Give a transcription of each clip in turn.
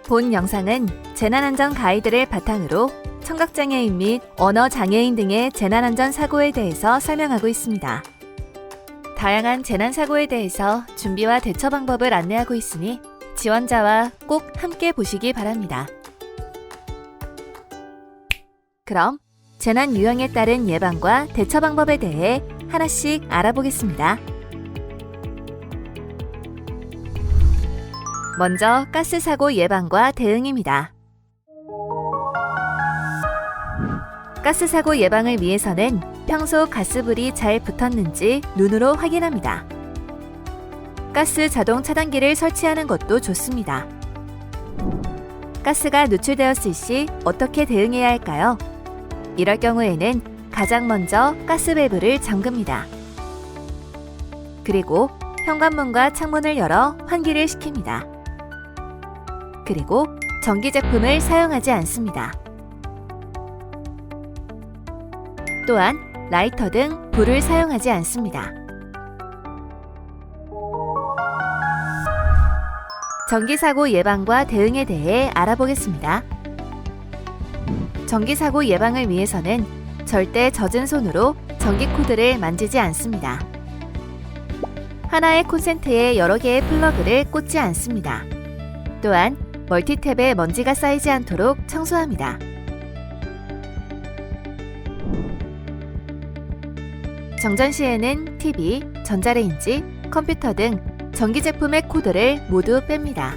본 영상은 재난안전 가이드를 바탕으로 청각장애인 및 언어장애인 등의 재난안전 사고에 대해서 설명하고 있습니다. 다양한 재난사고에 대해서 준비와 대처 방법을 안내하고 있으니 지원자와 꼭 함께 보시기 바랍니다. 그럼 재난 유형에 따른 예방과 대처 방법에 대해 하나씩 알아보겠습니다. 먼저 가스 사고 예방과 대응입니다. 가스 사고 예방을 위해서는 평소 가스불이 잘 붙었는지 눈으로 확인합니다. 가스 자동 차단기를 설치하는 것도 좋습니다. 가스가 누출되었을 시 어떻게 대응해야 할까요? 이럴 경우에는 가장 먼저 가스 밸브를 잠급니다. 그리고 현관문과 창문을 열어 환기를 시킵니다. 그리고 전기 제품을 사용하지 않습니다. 또한 라이터 등 불을 사용하지 않습니다. 전기사고 예방과 대응에 대해 알아보겠습니다. 전기사고 예방을 위해서는 절대 젖은 손으로 전기 코드를 만지지 않습니다. 하나의 콘센트에 여러 개의 플러그를 꽂지 않습니다. 또한 멀티탭에 먼지가 쌓이지 않도록 청소합니다. 정전 시에는 TV, 전자레인지, 컴퓨터 등 전기 제품의 코드를 모두 뺍니다.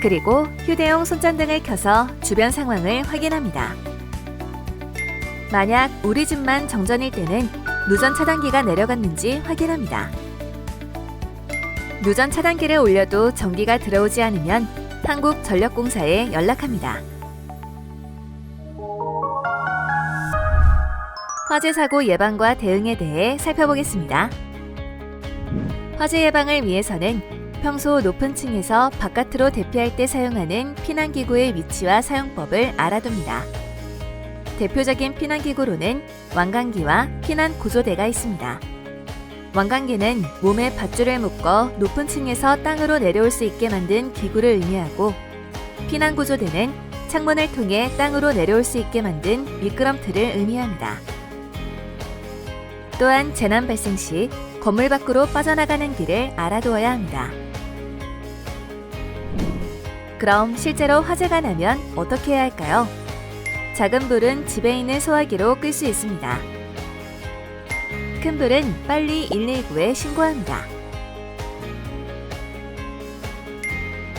그리고 휴대용 손전등을 켜서 주변 상황을 확인합니다. 만약 우리 집만 정전일 때는 누전 차단기가 내려갔는지 확인합니다. 누전 차단기를 올려도 전기가 들어오지 않으면 한국전력공사에 연락합니다. 화재 사고 예방과 대응에 대해 살펴보겠습니다. 화재 예방을 위해서는 평소 높은 층에서 바깥으로 대피할 때 사용하는 피난기구의 위치와 사용법을 알아둡니다. 대표적인 피난기구로는 왕관기와 피난구조대가 있습니다. 왕관기는 몸에 밧줄을 묶어 높은 층에서 땅으로 내려올 수 있게 만든 기구를 의미하고, 피난구조대는 창문을 통해 땅으로 내려올 수 있게 만든 미끄럼틀을 의미합니다. 또한 재난 발생 시 건물 밖으로 빠져나가는 길을 알아두어야 합니다. 그럼 실제로 화재가 나면 어떻게 해야 할까요? 작은 불은 집에 있는 소화기로 끌 수 있습니다. 큰 불은 빨리 119에 신고합니다.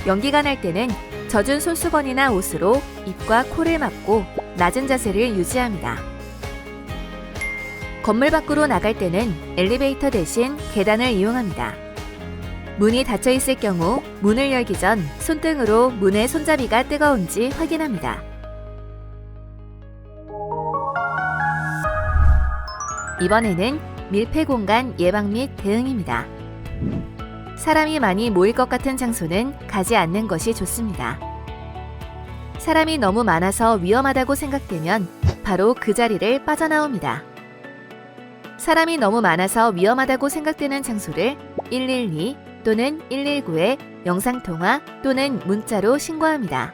연기가 날 때는 젖은 손수건이나 옷으로 입과 코를 막고 낮은 자세를 유지합니다. 건물 밖으로 나갈 때는 엘리베이터 대신 계단을 이용합니다. 문이 닫혀 있을 경우 문을 열기 전 손등으로 문의 손잡이가 뜨거운지 확인합니다. 이번에는 밀폐 공간 예방 및 대응입니다. 사람이 많이 모일 것 같은 장소는 가지 않는 것이 좋습니다. 사람이 너무 많아서 위험하다고 생각되면 바로 그 자리를 빠져나옵니다. 사람이 너무 많아서 위험하다고 생각되는 장소를 112 또는 119에 영상통화 또는 문자로 신고합니다.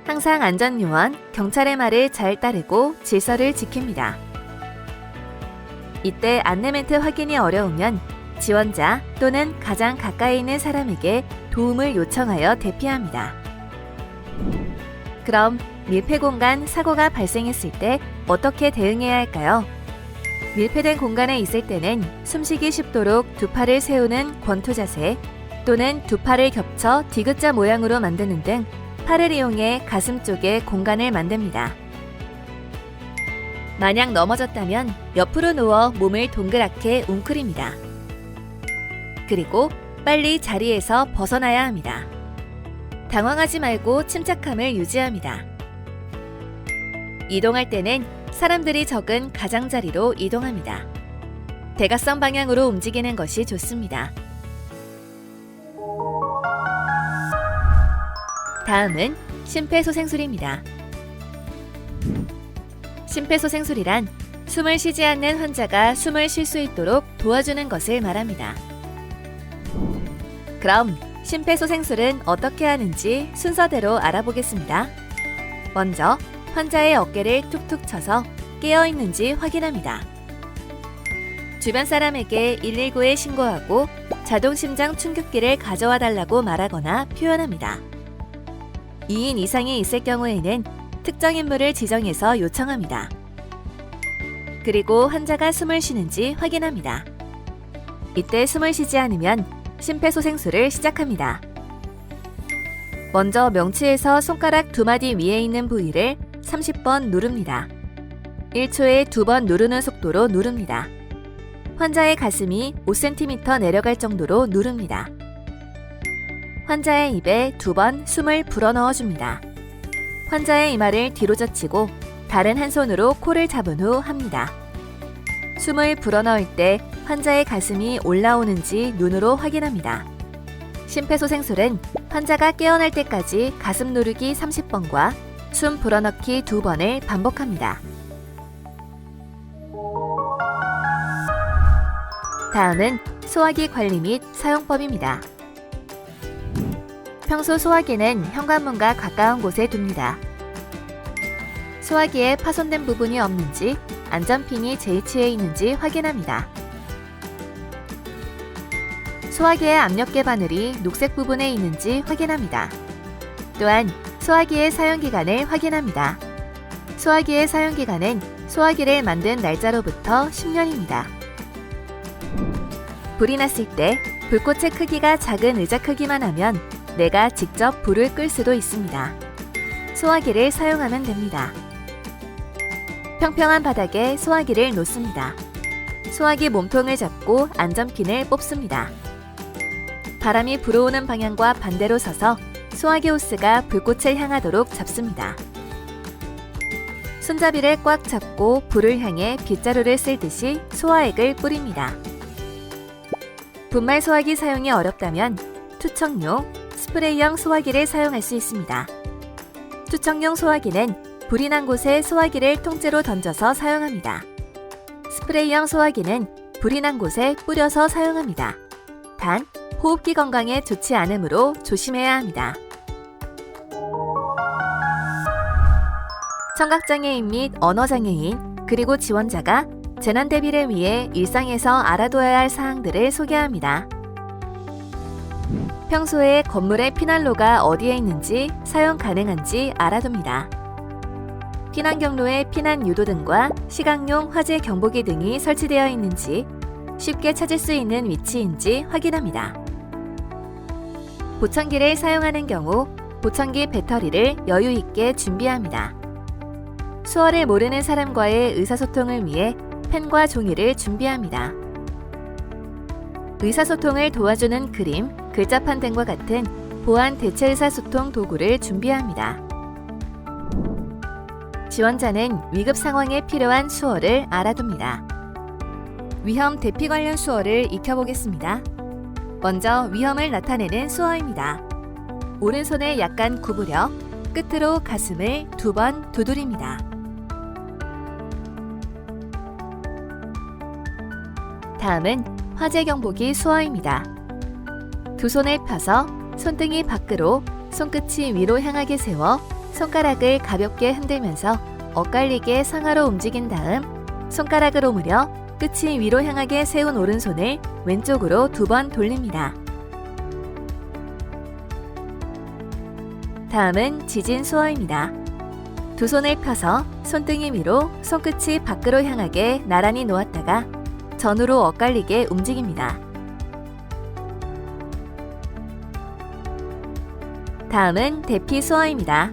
항상 안전요원, 경찰의 말을 잘 따르고 질서를 지킵니다. 이때 안내 멘트 확인이 어려우면 지원자 또는 가장 가까이 있는 사람에게 도움을 요청하여 대피합니다. 그럼 밀폐 공간 사고가 발생했을 때 어떻게 대응해야 할까요? 밀폐된 공간에 있을 때는 숨쉬기 쉽도록 두 팔을 세우는 권투 자세 또는 두 팔을 겹쳐 디귿자 모양으로 만드는 등 팔을 이용해 가슴 쪽에 공간을 만듭니다. 만약 넘어졌다면 옆으로 누워 몸을 동그랗게 웅크립니다. 그리고 빨리 자리에서 벗어나야 합니다. 당황하지 말고 침착함을 유지합니다. 이동할 때는 사람들이 적은 가장자리로 이동합니다. 대각선 방향으로 움직이는 것이 좋습니다. 다음은 심폐소생술입니다. 심폐소생술이란 숨을 쉬지 않는 환자가 숨을 쉴 수 있도록 도와주는 것을 말합니다. 그럼 심폐소생술은 어떻게 하는지 순서대로 알아보겠습니다. 먼저 환자의 어깨를 툭툭 쳐서 깨어있는지 확인합니다. 주변 사람에게 119에 신고하고 자동심장 충격기를 가져와 달라고 말하거나 표현합니다. 2인 이상이 있을 경우에는 특정 인물을 지정해서 요청합니다. 그리고 환자가 숨을 쉬는지 확인합니다. 이때 숨을 쉬지 않으면 심폐소생술을 시작합니다. 먼저 명치에서 손가락 2마디 위에 있는 부위를 30번 누릅니다. 1초에 2번 누르는 속도로 누릅니다. 환자의 가슴이 5cm 내려갈 정도로 누릅니다. 환자의 입에 2번 숨을 불어넣어줍니다. 환자의 이마를 뒤로 젖히고 다른 한 손으로 코를 잡은 후 합니다. 숨을 불어넣을 때 환자의 가슴이 올라오는지 눈으로 확인합니다. 심폐소생술은 환자가 깨어날 때까지 가슴 누르기 30번과 숨 불어넣기 2번을 반복합니다. 다음은 소화기 관리 및 사용법입니다. 평소 소화기는 현관문과 가까운 곳에 둡니다. 소화기에 파손된 부분이 없는지, 안전핀이 재위치해 있는지 확인합니다. 소화기의 압력계 바늘이 녹색 부분에 있는지 확인합니다. 또한 소화기의 사용기간을 확인합니다. 소화기의 사용기간은 소화기를 만든 날짜로부터 10년입니다. 불이 났을 때 불꽃의 크기가 작은 의자 크기만 하면 내가 직접 불을 끌 수도 있습니다. 소화기를 사용하면 됩니다. 평평한 바닥에 소화기를 놓습니다. 소화기 몸통을 잡고 안전핀을 뽑습니다. 바람이 불어오는 방향과 반대로 서서 소화기 호스가 불꽃을 향하도록 잡습니다. 손잡이를 꽉 잡고 불을 향해 빗자루를 쓸듯이 소화액을 뿌립니다. 분말 소화기 사용이 어렵다면 투척용, 스프레이형 소화기를 사용할 수 있습니다. 투척용 소화기는 불이 난 곳에 소화기를 통째로 던져서 사용합니다. 스프레이형 소화기는 불이 난 곳에 뿌려서 사용합니다. 단, 호흡기 건강에 좋지 않으므로 조심해야 합니다. 청각장애인 및 언어장애인, 그리고 지원자가 재난 대비를 위해 일상에서 알아둬야 할 사항들을 소개합니다. 평소에 건물의 피난로가 어디에 있는지 사용 가능한지 알아둡니다. 피난 경로에 피난 유도등과 시각용 화재 경보기 등이 설치되어 있는지 쉽게 찾을 수 있는 위치인지 확인합니다. 보청기를 사용하는 경우 보청기 배터리를 여유 있게 준비합니다. 수어를 모르는 사람과의 의사소통을 위해 펜과 종이를 준비합니다. 의사소통을 도와주는 그림, 글자판 등과 같은 보안 대체 의사소통 도구를 준비합니다. 지원자는 위급 상황에 필요한 수어를 알아둡니다. 위험 대피 관련 수어를 익혀보겠습니다. 먼저 위험을 나타내는 수어입니다. 오른손을 약간 구부려 끝으로 가슴을 2번 두드립니다. 다음은 화재 경보기 수어입니다. 두 손을 펴서 손등이 밖으로, 손끝이 위로 향하게 세워 손가락을 가볍게 흔들면서 엇갈리게 상하로 움직인 다음 손가락을 오므려 끝이 위로 향하게 세운 오른손을 왼쪽으로 2번 돌립니다. 다음은 지진 수어입니다. 두 손을 펴서 손등이 위로, 손끝이 밖으로 향하게 나란히 놓았다가 전후로 엇갈리게 움직입니다. 다음은 대피 수어입니다.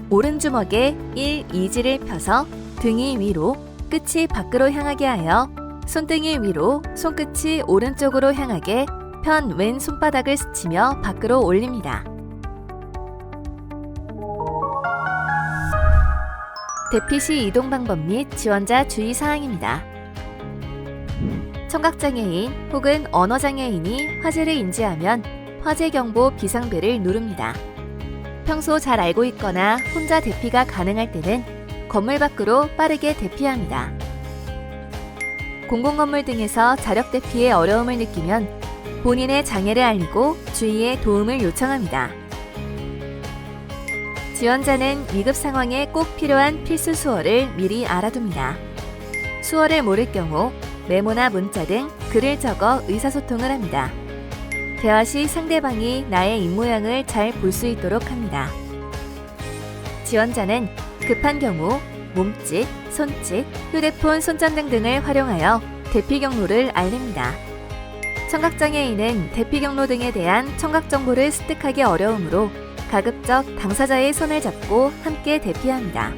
오른 주먹에 1, 2지를 펴서 등이 위로, 끝이 밖으로 향하게 하여 손등이 위로, 손끝이 오른쪽으로 향하게 편 왼 손바닥을 스치며 밖으로 올립니다. 대피 시 이동 방법 및 지원자 주의 사항입니다. 청각장애인 혹은 언어장애인이 화재를 인지하면 화재경보 비상벨을 누릅니다. 평소 잘 알고 있거나 혼자 대피가 가능할 때는 건물 밖으로 빠르게 대피합니다. 공공건물 등에서 자력 대피에 어려움을 느끼면 본인의 장애를 알리고 주위에 도움을 요청합니다. 지원자는 위급 상황에 꼭 필요한 필수 수어를 미리 알아둡니다. 수어를 모를 경우 메모나 문자 등 글을 적어 의사소통을 합니다. 대화 시 상대방이 나의 입모양을 잘 볼 수 있도록 합니다. 지원자는 급한 경우 몸짓, 손짓, 휴대폰 손전등 등을 활용하여 대피 경로를 알립니다. 청각장애인은 대피 경로 등에 대한 청각 정보를 습득하기 어려우므로 가급적 당사자의 손을 잡고 함께 대피합니다.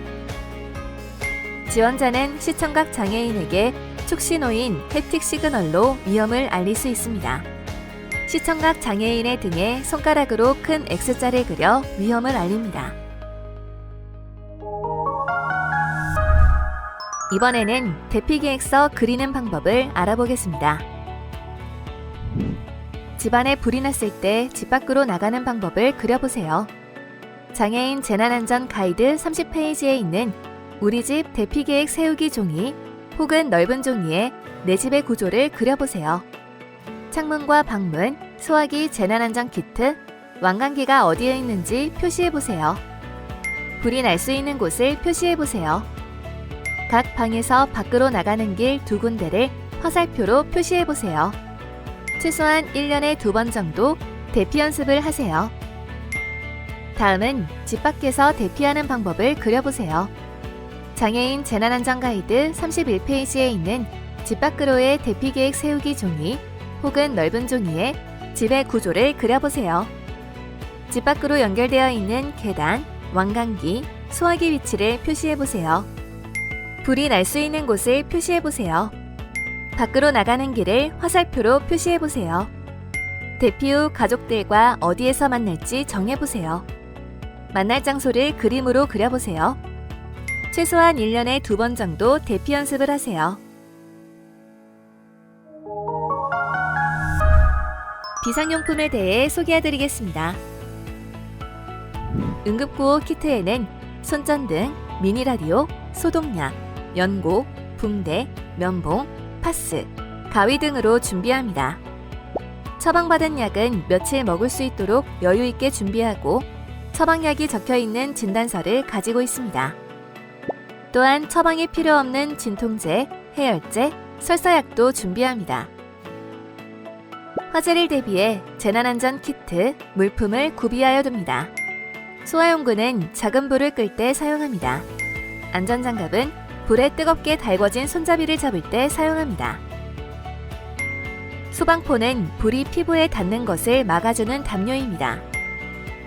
지원자는 시청각 장애인에게 축신호인 햅틱 시그널로 위험을 알릴 수 있습니다. 시청각 장애인의 등에 손가락으로 큰 X자를 그려 위험을 알립니다. 이번에는 대피 계획서 그리는 방법을 알아보겠습니다. 집안에 불이 났을 때 집 밖으로 나가는 방법을 그려보세요. 장애인 재난안전 가이드 30페이지에 있는 우리 집 대피 계획 세우기 종이 혹은 넓은 종이에 내 집의 구조를 그려보세요. 창문과 방문, 소화기 재난안전 키트, 왕관기가 어디에 있는지 표시해보세요. 불이 날 수 있는 곳을 표시해보세요. 각 방에서 밖으로 나가는 길 2군데를 화살표로 표시해보세요. 최소한 1년에 2번 정도 대피 연습을 하세요. 다음은 집 밖에서 대피하는 방법을 그려보세요. 장애인 재난안전 가이드 31페이지에 있는 집 밖으로의 대피 계획 세우기 종이 혹은 넓은 종이에 집의 구조를 그려보세요. 집 밖으로 연결되어 있는 계단, 왕관기, 소화기 위치를 표시해보세요. 불이 날 수 있는 곳을 표시해보세요. 밖으로 나가는 길을 화살표로 표시해보세요. 대피 후 가족들과 어디에서 만날지 정해보세요. 만날 장소를 그림으로 그려보세요. 최소한 1년에 2번 정도 대피 연습을 하세요. 비상용품에 대해 소개해드리겠습니다. 응급구호 키트에는 손전등, 미니라디오, 소독약, 연고, 붕대, 면봉, 파스, 가위 등으로 준비합니다. 처방받은 약은 며칠 먹을 수 있도록 여유 있게 준비하고 처방약이 적혀있는 진단서를 가지고 있습니다. 또한 처방이 필요 없는 진통제, 해열제, 설사약도 준비합니다. 화재를 대비해 재난안전 키트, 물품을 구비하여 둡니다. 소화용구는 작은 불을 끌 때 사용합니다. 안전장갑은 불에 뜨겁게 달궈진 손잡이를 잡을 때 사용합니다. 소방포는 불이 피부에 닿는 것을 막아주는 담요입니다.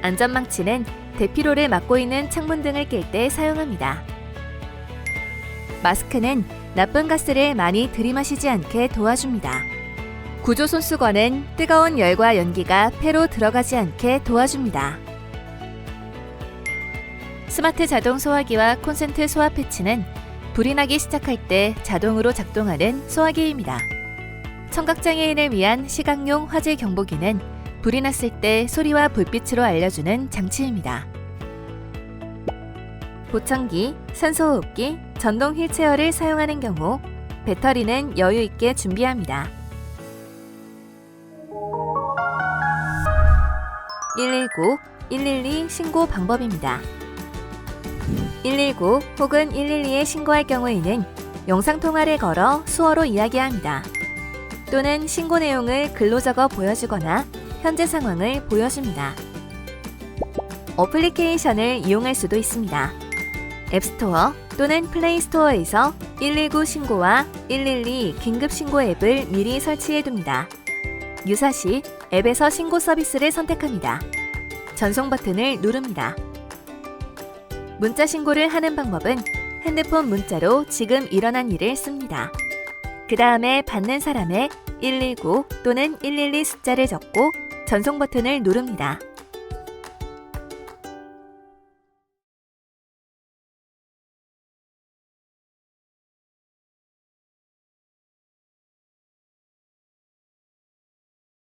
안전망치는 대피로를 막고 있는 창문 등을 깰 때 사용합니다. 마스크는 나쁜 가스를 많이 들이마시지 않게 도와줍니다. 구조 손수건은 뜨거운 열과 연기가 폐로 들어가지 않게 도와줍니다. 스마트 자동 소화기와 콘센트 소화 패치는 불이 나기 시작할 때 자동으로 작동하는 소화기입니다. 청각장애인을 위한 시각용 화재 경보기는 불이 났을 때 소리와 불빛으로 알려주는 장치입니다. 보청기, 산소호흡기, 전동 휠체어를 사용하는 경우 배터리는 여유 있게 준비합니다. 119, 112 신고 방법입니다. 119 혹은 112에 신고할 경우에는 영상통화를 걸어 수어로 이야기합니다. 또는 신고 내용을 글로 적어 보여주거나 현재 상황을 보여줍니다. 어플리케이션을 이용할 수도 있습니다. 앱스토어 또는 플레이스토어에서 119 신고와 112 긴급신고 앱을 미리 설치해둡니다. 유사시 앱에서 신고 서비스를 선택합니다. 전송 버튼을 누릅니다. 문자 신고를 하는 방법은 핸드폰 문자로 지금 일어난 일을 씁니다. 그 다음에 받는 사람의 119 또는 112 숫자를 적고 전송 버튼을 누릅니다.